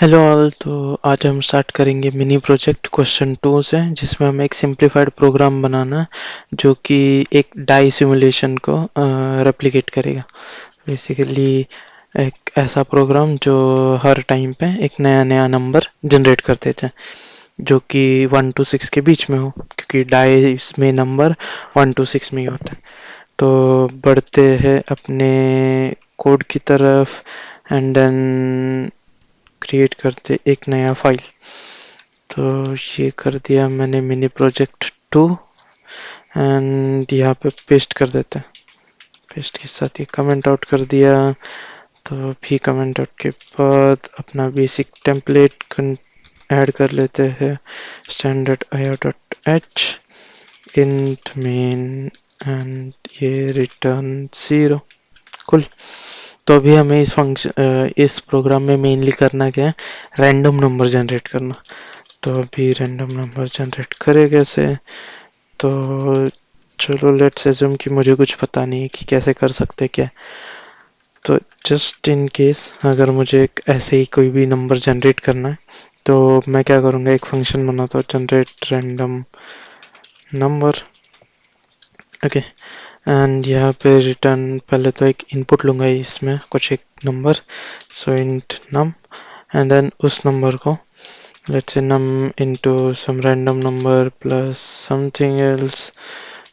Hello all. तो आज हम स्टार्ट करेंगे मिनी प्रोजेक्ट क्वेश्चन 2 से, जिसमें हमें एक सिंप्लीफाइड प्रोग्राम बनाना है जो कि एक डाई सिमुलेशन को रेप्लिकेट करेगा। बेसिकली एक ऐसा प्रोग्राम जो हर टाइम पे एक नया नया नंबर जनरेट कर देते हैं जो कि 1 to 6 के बीच में हो, क्योंकि डाई में नंबर 1 to 6 में ही होता है। तो बढ़ते हैं अपने कोड की तरफ एंड देन क्रिएट करते एक नया फाइल। तो ये कर दिया मैंने मिनी प्रोजेक्ट 2 एंड यहाँ पे पेस्ट कर देते हैं। पेस्ट के साथ ये कमेंट आउट कर दिया। तो भी कमेंट आउट के बाद अपना बेसिक टेम्पलेट ऐड कर लेते हैं, standard IO.h int main and ये रिटर्न 0। कुल। तो अभी हमें इस प्रोग्राम में मेनली करना क्या है, रैंडम नंबर जनरेट करना। तो अभी रैंडम नंबर जनरेट करे कैसे, तो चलो लेट्स एज्यूम कि मुझे कुछ पता नहीं है कि कैसे कर सकते क्या। तो जस्ट इन केस अगर मुझे एक ऐसे ही कोई भी नंबर जनरेट करना है, तो मैं क्या करूँगा, एक फंक्शन बनाता हूँ generate random number. Okay. And यहाँ पे रिटर्न पहले तो एक इनपुट लूँगा इसमें कुछ एक number, so int num and then उस नंबर को let's say num into some random number plus something else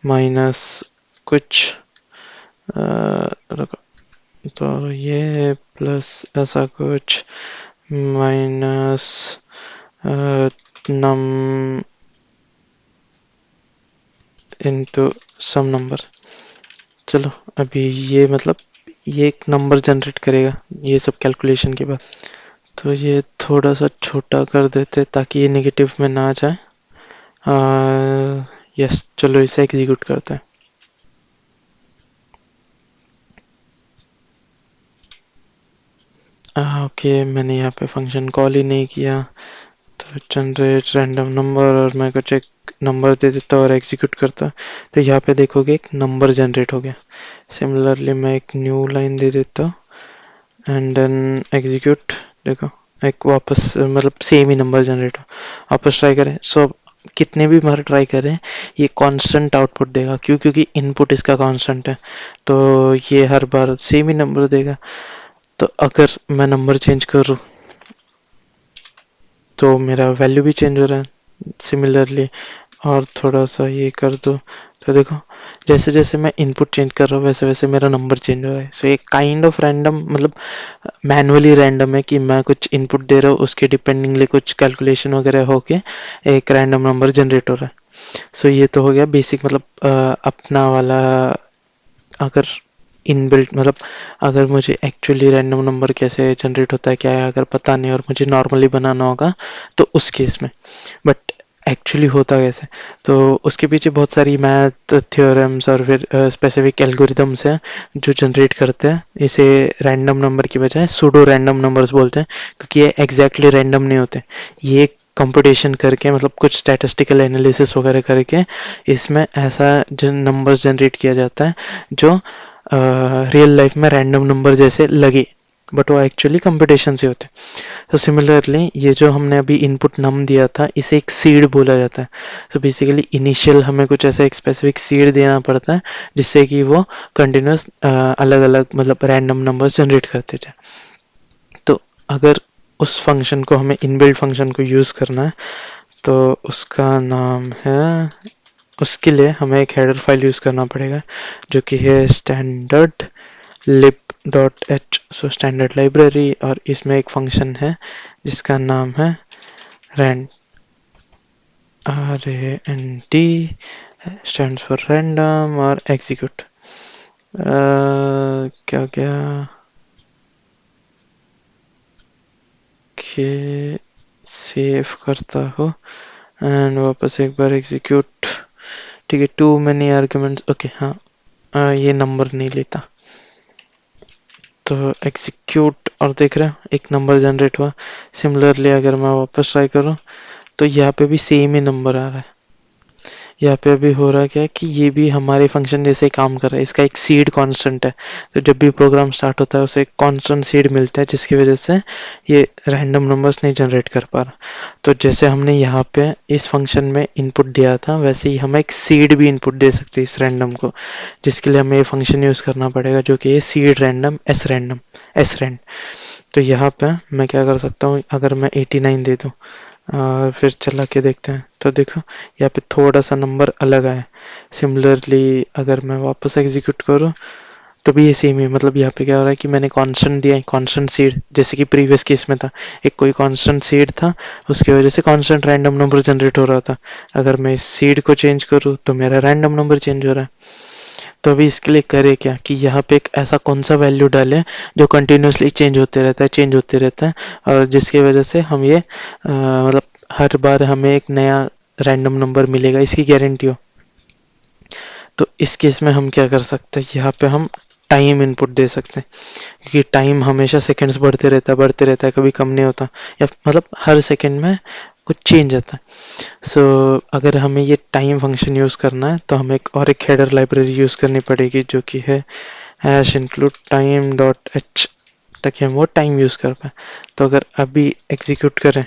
minus कुछ रुको, तो ये प्लस ऐसा कुछ minus num into some number। चलो अभी ये मतलब ये एक नंबर जनरेट करेगा ये सब कैलकुलेशन के बाद। तो ये थोड़ा सा छोटा कर देते ताकि ये नेगेटिव में ना आ जाए। यस, चलो इसे एग्जीक्यूट करते हैं। ओके, मैंने यहाँ पे फंक्शन कॉल ही नहीं किया। तो जनरेट रैंडम नंबर और मैं कुछ एक नंबर दे देता और एग्जीक्यूट करता। तो यहाँ पे देखोगे एक नंबर जनरेट हो गया। सिमिलरली मैं एक न्यू लाइन दे देता एंड देन एग्जीक्यूट। देखो एक वापस मतलब सेम ही नंबर जनरेट हो। वापस ट्राई करें। सो कितने भी बार ट्राई करें ये कांस्टेंट आउटपुट देगा। क्यों? क्योंकि इनपुट इसका कांस्टेंट है, तो ये हर बार सेम ही नंबर देगा। तो अगर मैं नंबर चेंज करूँ तो मेरा वैल्यू भी चेंज हो रहा है सिमिलरली। और थोड़ा सा ये कर दो तो देखो जैसे जैसे मैं इनपुट चेंज कर रहा हूँ वैसे वैसे मेरा नंबर चेंज हो रहा है। सो एक काइंड ऑफ रैंडम मतलब मैनुअली रैंडम है कि मैं कुछ इनपुट दे रहा हूँ, उसके डिपेंडिंगली कुछ कैलकुलेशन वगैरह होके एक रैंडम नंबर जनरेट हो रहा है। सो ये तो हो गया बेसिक मतलब अपना वाला। अगर इनबिल्ट मतलब अगर मुझे एक्चुअली रैंडम नंबर कैसे जनरेट होता है क्या है अगर पता नहीं और मुझे नॉर्मली बनाना होगा तो उस केस में। बट एक्चुअली होता कैसे, तो उसके पीछे बहुत सारी मैथ थ्योरम्स और फिर स्पेसिफिक एल्गोरिदम्स हैं जो जनरेट करते हैं इसे रैंडम नंबर की बजाय सूडो रैंडम नंबर्स बोलते हैं, क्योंकि ये एग्जैक्टली रैंडम नहीं होते। ये कंप्यूटेशन करके मतलब कुछ स्टैटिस्टिकल एनालिसिस वगैरह करके इसमें ऐसा नंबर्स जनरेट किया जाता है जो रियल लाइफ में रैंडम नंबर जैसे लगे, बट वो एक्चुअली कंप्यूटेशन से होते हैं। तो सिमिलरली ये जो हमने अभी इनपुट नम दिया था इसे एक सीड बोला जाता है। तो बेसिकली इनिशियल हमें कुछ ऐसा एक स्पेसिफिक सीड देना पड़ता है जिससे कि वो कंटिन्यूस अलग अलग मतलब रैंडम नंबर्स जनरेट करते जाए। तो अगर उस फंक्शन को हमें इनबिल्ट फंक्शन को यूज़ करना है तो उसका नाम है, उसके लिए हमें एक हेडर फाइल यूज़ करना पड़ेगा जो कि है standard lib.h। So standard library और इसमें एक फंक्शन है जिसका नाम है rand RAND stands for random और एग्जीक्यूट। क्या क्या के सेव करता हो एंड वापस एक बार एग्जीक्यूट। ठीक है, टू मैनी आर्ग्यूमेंट्स। ओके हाँ, ये नंबर नहीं लेता। तो एग्जीक्यूट और देख रहे हो एक नंबर जनरेट हुआ। सिमिलरली अगर मैं वापस ट्राई करूँ तो यहाँ पे भी सेम ही नंबर आ रहा है। यहाँ पे अभी हो रहा क्या है कि ये भी हमारे फंक्शन जैसे ही काम कर रहा है, इसका एक सीड कांस्टेंट है। तो जब भी प्रोग्राम स्टार्ट होता है उसे एक कांस्टेंट सीड मिलता है, जिसकी वजह से ये रैंडम नंबर्स नहीं जनरेट कर पा रहा। तो जैसे हमने यहाँ पे इस फंक्शन में इनपुट दिया था, वैसे ही हम एक सीड भी इनपुट दे सकते हैं इस रैंडम को, जिसके लिए हमें ये फंक्शन यूज करना पड़ेगा जो कि है सीड रैंडम एस रैंड। तो यहाँ पे मैं क्या कर सकता हूँ, अगर मैं 89 दे दूँ और फिर चला के देखते हैं, तो देखो यहाँ पे थोड़ा सा नंबर अलग आया। सिमिलरली अगर मैं वापस एग्जीक्यूट करूँ तो भी ये सेम ही, मतलब यहाँ पे क्या हो रहा है कि मैंने कांस्टेंट दिया है, कांस्टेंट सीड, जैसे कि प्रीवियस केस में था, एक कोई कांस्टेंट सीड था, उसकी वजह से कांस्टेंट रैंडम नंबर जनरेट हो रहा था। अगर मैं इस सीड को चेंज करूँ तो मेरा रैंडम नंबर चेंज हो रहा है। तो अभी इसके लिए करें क्या कि यहाँ पे एक ऐसा कौन सा वैल्यू डालें जो कंटिन्यूसली चेंज होते रहता है, और जिसकी वजह से हम ये मतलब हर बार हमें एक नया रैंडम नंबर मिलेगा, इसकी गारंटी हो। तो इस केस में हम क्या कर सकते हैं, यहाँ पे हम टाइम इनपुट दे सकते हैं, क्योंकि टाइम हमेशा सेकंड्स बढ़ते रहता है, कभी कम नहीं होता, या मतलब हर सेकंड में कुछ चेंज आता है। सो अगर हमें ये टाइम फंक्शन यूज़ करना है तो हमें एक हेडर लाइब्रेरी यूज़ करनी पड़ेगी जो कि है hash include time dot H, ताकि हम वो टाइम यूज़ कर पाए। तो अगर अभी एग्जीक्यूट करें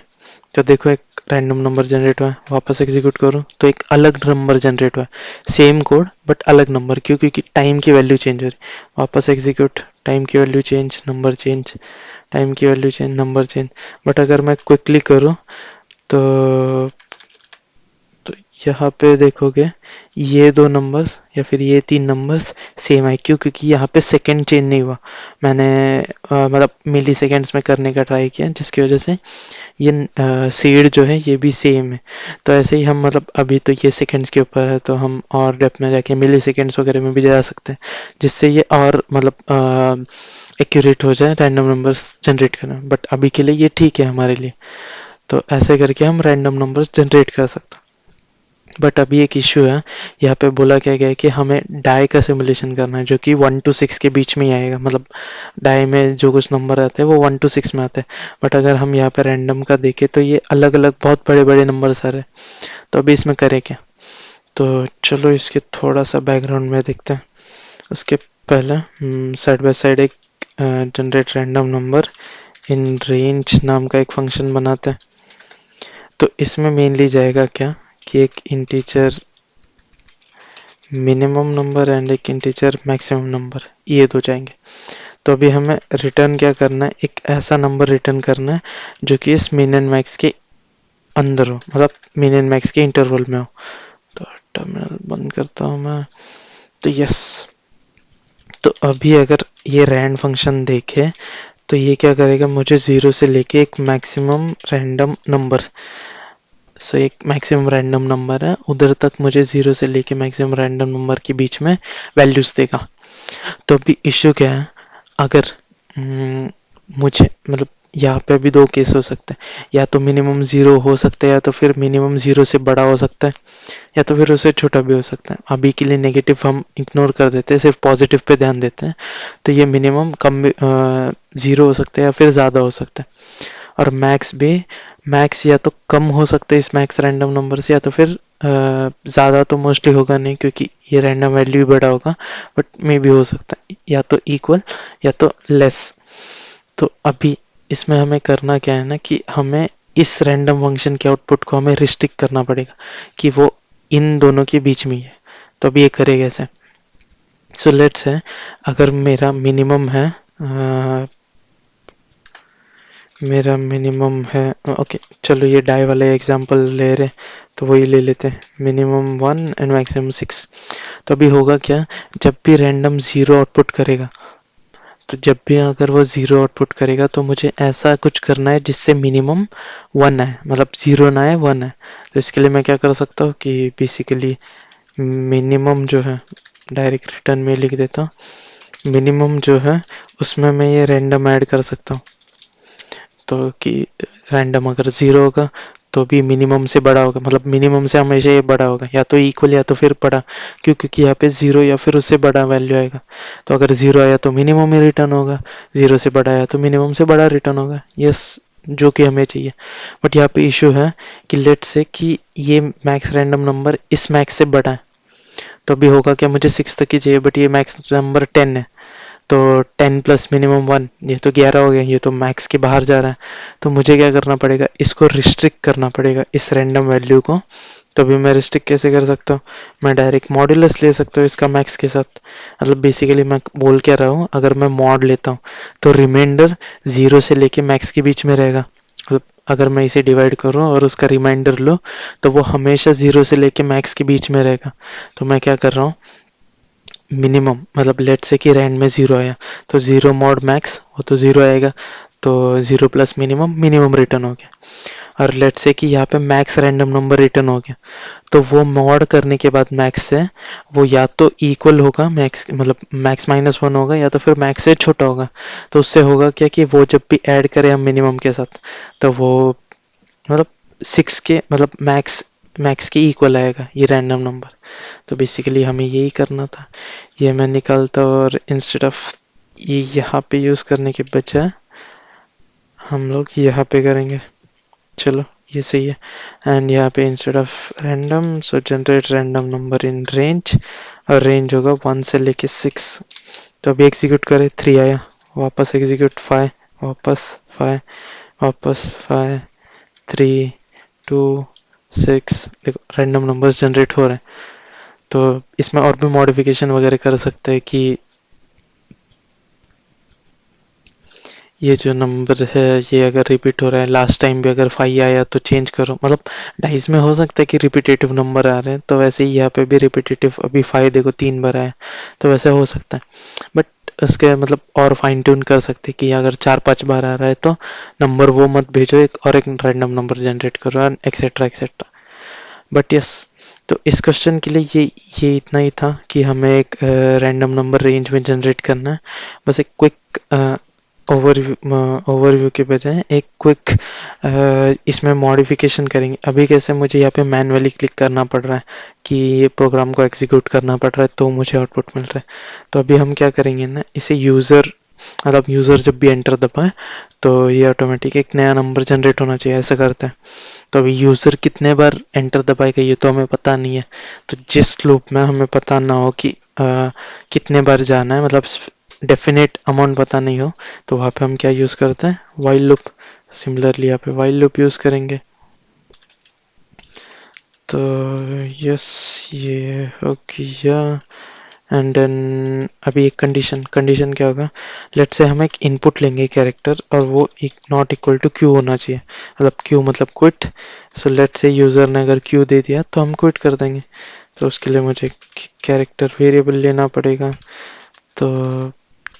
तो देखो एक रैंडम नंबर जनरेट हुआ है, वापस एग्जीक्यूट करूँ तो एक अलग नंबर जनरेट हुआ है, सेम कोड बट अलग नंबर, क्यों? क्योंकि टाइम की वैल्यू चेंज हो रही। वापस एग्जीक्यूट, टाइम की value change, number change, time की value change, number change. But अगर मैं क्विकली करूँ तो तो यहाँ पे देखोगे ये दो नंबर्स या फिर ये तीन नंबर्स सेम है, क्यों? क्योंकि यहाँ पे सेकंड चेंज नहीं हुआ, मैंने मतलब मिली सेकेंड्स में करने का ट्राई किया, जिसकी वजह से ये सीड जो है ये भी सेम है। तो ऐसे ही हम मतलब अभी तो ये सेकंड्स के ऊपर है, तो हम और डेप्थ में जाके मिली सेकेंड्स वगैरह में भी जा सकते हैं, जिससे ये और मतलब एक्यूरेट हो जाए रैंडम नंबर्स जनरेट करना। बट अभी के लिए ये ठीक है हमारे लिए, तो ऐसे करके हम रैंडम नंबर्स जनरेट कर सकते हैं। बट अभी एक इश्यू है, यहाँ पे बोला क्या गया है कि हमें डाई का सिमुलेशन करना है जो कि 1 to 6 के बीच में ही आएगा, मतलब डाई में जो कुछ नंबर आते हैं वो 1 to 6 में आते हैं। बट अगर हम यहाँ पे रैंडम का देखें तो ये अलग अलग बहुत बड़े बड़े नंबर सारे। तो अभी इसमें करें क्या, तो चलो इसके थोड़ा सा बैकग्राउंड में देखते हैं। उसके पहले साइड बाय साइड एक generate random number in range नाम का एक फंक्शन बनाते हैं। तो इसमें मेनली जाएगा क्या कि एक इंटीजर मिनिमम नंबर एंड एक इंटीजर मैक्सिमम नंबर, ये दो जाएंगे। तो अभी हमें रिटर्न क्या करना है, एक ऐसा नंबर रिटर्न करना है जो कि इस मिन एंड मैक्स के अंदर हो, मतलब मिन एंड मैक्स के इंटरवल में हो। तो टर्मिनल बंद करता हूँ मैं। तो यस, तो अभी अगर ये रैंड फंक्शन देखे तो ये क्या करेगा, मुझे 0 से लेके एक मैक्सिमम रैंडम नंबर, सो एक मैक्सिमम रैंडम नंबर है उधर तक, मुझे 0 से लेके मैक्सिमम रैंडम नंबर के बीच में वैल्यूज देगा। तो अभी इश्यू क्या है, अगर मुझे मतलब यहाँ पे अभी दो केस हो सकते हैं, या तो मिनिमम 0 हो सकता है, या तो फिर मिनिमम 0 से बड़ा हो सकता है, या तो फिर उससे छोटा भी हो सकता है। अभी के लिए नेगेटिव हम इग्नोर कर देते हैं, सिर्फ पॉजिटिव पे ध्यान देते हैं। तो ये मिनिमम कम 0 हो सकता है या फिर ज़्यादा हो सकता है, और मैक्स भी, मैक्स या तो कम हो सकता है इस मैक्स रैंडम नंबर से, या तो फिर ज़्यादा तो मोस्टली होगा नहीं क्योंकि ये रैंडम वैल्यू भी बड़ा होगा, बट मे भी हो सकता है या तो इक्वल या तो लेस। तो अभी इसमें हमें करना क्या है ना कि हमें इस रैंडम फंक्शन के आउटपुट को हमें रिस्ट्रिक्ट करना पड़ेगा कि वो इन दोनों के बीच में ही है। तो अभी ये करेगा कैसे, सो लेट्स है अगर मेरा मिनिमम है, ओके चलो ये डाई वाला एग्जांपल ले रहे, तो वही ले लेते हैं, मिनिमम 1 एंड मैक्सिमम 6। तो अभी होगा क्या, जब भी रैंडम 0 आउटपुट करेगा, तो जब भी अगर वो 0 आउटपुट करेगा तो मुझे ऐसा कुछ करना है जिससे मिनिमम 1 आए, मतलब 0 ना आए 1 आए। तो इसके लिए मैं क्या कर सकता हूँ कि बेसिकली मिनिमम जो है डायरेक्ट रिटर्न में लिख देता हूँ, मिनिमम जो है उसमें मैं ये रैंडम ऐड कर सकता हूँ। तो कि रैंडम अगर 0 होगा तो भी मिनिमम से बड़ा होगा, मतलब मिनिमम से हमेशा ये बड़ा होगा, या तो इक्वल या तो फिर बड़ा, क्यों? क्योंकि यहाँ पे 0 या फिर उससे बड़ा वैल्यू आएगा। तो अगर 0 आया तो मिनिमम ही रिटर्न होगा, 0 से बड़ा आया तो मिनिमम से बड़ा रिटर्न होगा। यस, जो कि हमें चाहिए। बट यहाँ पे इशू है कि लेट से कि ये मैक्स रैंडम नंबर इस मैक्स से बड़ा है, तो अभी होगा क्या, मुझे 6 तक ही चाहिए बट ये मैक्स नंबर 10 है, तो 10 प्लस मिनिमम 1, ये तो 11 हो गया, ये तो मैक्स के बाहर जा रहा है। तो मुझे क्या करना पड़ेगा, इसको रिस्ट्रिक्ट करना पड़ेगा इस रैंडम वैल्यू को। तो अभी मैं रिस्ट्रिक्ट कैसे कर सकता हूँ, मैं डायरेक्ट मॉड्यूलस ले सकता हूँ इसका मैक्स के साथ। मतलब बेसिकली मैं बोल क्या रहा हूँ, अगर मैं मॉड लेता हूँ तो रिमाइंडर 0 से लेके मैक्स के बीच में रहेगा। मतलब अगर मैं इसे डिवाइड करूँ और उसका रिमाइंडर लो तो वो हमेशा 0 से लेके मैक्स के बीच में रहेगा। तो मैं क्या कर रहा हूँ, मिनिमम मतलब लेट से कि रैंड में 0 आया तो 0 मॉड मैक्स, वो तो 0 आएगा, तो 0 प्लस मिनिमम, मिनिमम रिटर्न हो गया। और लेट से कि यहाँ पे मैक्स रैंडम नंबर रिटर्न हो गया, तो वो मॉड करने के बाद मैक्स से वो या तो इक्वल होगा मैक्स, मतलब मैक्स माइनस 1 होगा, या तो फिर मैक्स से छोटा होगा। तो उससे होगा क्या कि वो जब भी ऐड करें हम मिनिमम के साथ, तो वो मतलब 6 के मतलब मैक्स मैक्स के इक्वल आएगा ये रैंडम नंबर। तो बेसिकली हमें यही करना था, ये मैं निकालता और इंस्टेड ऑफ ये यहाँ पे यूज़ करने के बजाय हम लोग यहाँ पे करेंगे। चलो ये सही है। एंड यहाँ पे instead of random so generate random number in range, और रेंज होगा 1 से लेके 6। तो अभी एग्जीक्यूट करें, 3 आया, वापस एग्जीक्यूट 5, वापस 5, वापस 5, 3, 2, 6। देखो रैंडम नंबर्स जनरेट हो रहे हैं। तो इसमें और भी मॉडिफिकेशन वगैरह कर सकते हैं कि ये जो नंबर है ये अगर रिपीट हो रहा है, लास्ट टाइम भी अगर 5 आया तो चेंज करो। मतलब डाइस में हो सकता है कि रिपीटेटिव नंबर आ रहे हैं, तो वैसे ही यहाँ पे भी रिपीटेटिव, अभी 5 देखो 3 बार आया, तो वैसे हो सकता है। बट उसके मतलब और फाइन ट्यून कर सकते हैं कि अगर 4-5 बार आ रहा है तो नंबर वो मत भेजो, एक और एक रैंडम नंबर जनरेट करो, एक्सेट्रा एक्सेट्रा। बट यस, तो इस क्वेश्चन के लिए ये इतना ही था कि हमें एक रैंडम नंबर रेंज में जनरेट करना है। बस एक क्विक ओवरव्यू के बजाय एक क्विक इसमें मॉडिफिकेशन करेंगे। अभी कैसे मुझे यहाँ पे मैन्युअली क्लिक करना पड़ रहा है कि ये प्रोग्राम को एग्जीक्यूट करना पड़ रहा है तो मुझे आउटपुट मिल रहा है। तो अभी हम क्या करेंगे ना, इसे यूज़र मतलब यूज़र जब भी एंटर दबाए तो ये ऑटोमेटिक एक नया नंबर जनरेट होना चाहिए, ऐसा करता है। तो अभी यूज़र कितने बार एंटर दबाएगा ये तो हमें पता नहीं है। तो जिस लूप में हमें पता ना हो कि कितने बार जाना है, मतलब डेफिनेट अमाउंट पता नहीं हो, तो वहाँ पे हम क्या यूज़ करते हैं, वाइल लूप। सिमिलरली यहाँ पे वाइल लूप यूज़ करेंगे। तो यस, ये हो गया। एंड देन अभी एक कंडीशन, कंडीशन क्या होगा, लेट से हम एक इनपुट लेंगे कैरेक्टर और वो एक नॉट इक्वल टू क्यू होना चाहिए, मतलब क्यू मतलब क्विट। सो लेट से यूज़र ने अगर क्यू दे दिया तो हम क्विट कर देंगे। तो उसके लिए मुझे कैरेक्टर वेरिएबल लेना पड़ेगा। तो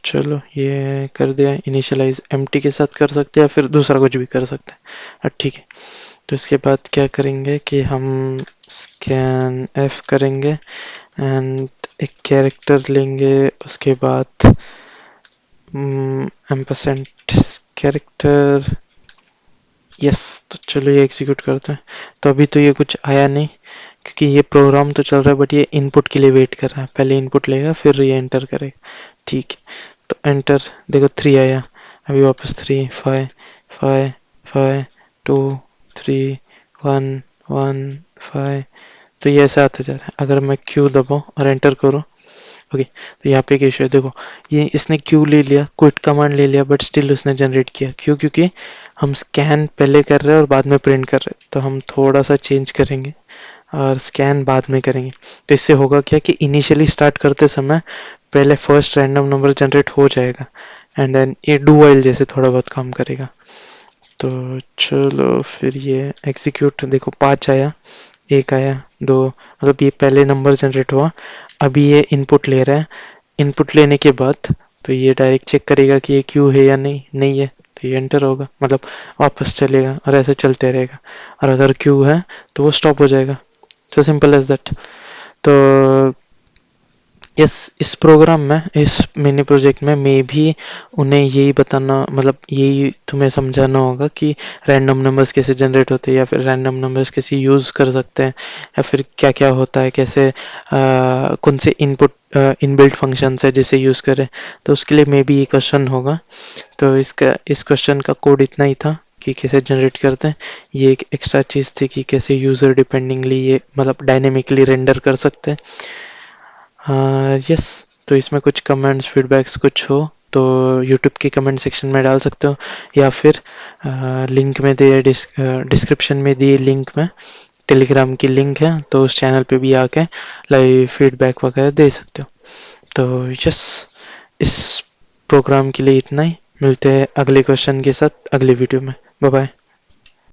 चलो ये कर दिया, इनिशियलाइज एम्प्टी के साथ कर सकते हैं या फिर दूसरा कुछ भी कर सकते हैं, ठीक है। तो इसके बाद क्या करेंगे कि हम स्कैन एफ करेंगे एंड एक कैरेक्टर लेंगे, उसके बाद एम्परसेंट कैरेक्टर। यस, तो चलो ये एग्जीक्यूट करते हैं। तो अभी तो ये कुछ आया नहीं क्योंकि ये प्रोग्राम तो चल रहा है, बट ये इनपुट के लिए वेट कर रहा है, पहले इनपुट लेगा फिर ये एंटर करेगा, ठीक है। तो एंटर, देखो 3 आया, अभी वापस 3, 5, 5, 5, 2, 3, 1, 1, 5। तो ये ऐसे आते जा रहा है। अगर मैं क्यू दबाऊँ और एंटर करूँ, ओके, तो यहाँ पे एक इशू है, देखो ये इसने क्यू ले लिया, क्विट कमांड ले लिया, बट स्टिल उसने जनरेट किया, क्यों, क्योंकि हम स्कैन पहले कर रहे हैं और बाद में प्रिंट कर रहे हैं। तो हम थोड़ा सा चेंज करेंगे और स्कैन बाद में करेंगे। तो इससे होगा क्या कि इनिशियली स्टार्ट करते समय पहले फर्स्ट रैंडम नंबर जनरेट हो जाएगा एंड देन ये डू वाइल जैसे थोड़ा बहुत काम करेगा। तो चलो फिर ये एग्जीक्यूट, देखो 5 आया, 1 आया, 2, मतलब ये पहले नंबर जनरेट हुआ। अभी ये इनपुट ले रहा है, इनपुट लेने के बाद तो ये डायरेक्ट चेक करेगा कि ये क्यू है या नहीं, नहीं है तो ये एंटर होगा, मतलब वापस चलेगा और ऐसे चलते रहेगा। और अगर क्यू है तो वो स्टॉप हो जाएगा। So simple as that. तो इस प्रोग्राम में, इस मिनी प्रोजेक्ट में मे भी उन्हें यही बताना, मतलब यही तुम्हें समझाना होगा कि रैंडम नंबर्स कैसे जनरेट होते हैं या फिर रैंडम नंबर्स कैसे यूज़ कर सकते हैं, या फिर क्या क्या होता है, कैसे कौन से इनपुट इनबिल्ट फंक्शन है जिसे यूज़ करें। तो उसके लिए मे बी ये क्वेश्चन होगा। तो इस क्वेश्चन का कोड इतना ही था। कि कैसे जनरेट करते हैं। ये एक एक्स्ट्रा चीज़ थी कि कैसे यूज़र डिपेंडिंगली ये मतलब डायनेमिकली रेंडर कर सकते हैं। यस, तो इसमें कुछ कमेंट्स फीडबैक्स कुछ हो तो यूट्यूब की कमेंट सेक्शन में डाल सकते हो, या फिर लिंक में दिए डिस्क्रिप्शन में दिए लिंक में टेलीग्राम की लिंक है, तो उस चैनल पे भी आके लाइव फीडबैक वगैरह दे सकते हो। तो यस, इस प्रोग्राम के लिए इतना ही। मिलते हैं अगले क्वेश्चन के साथ अगले वीडियो में। Bye bye.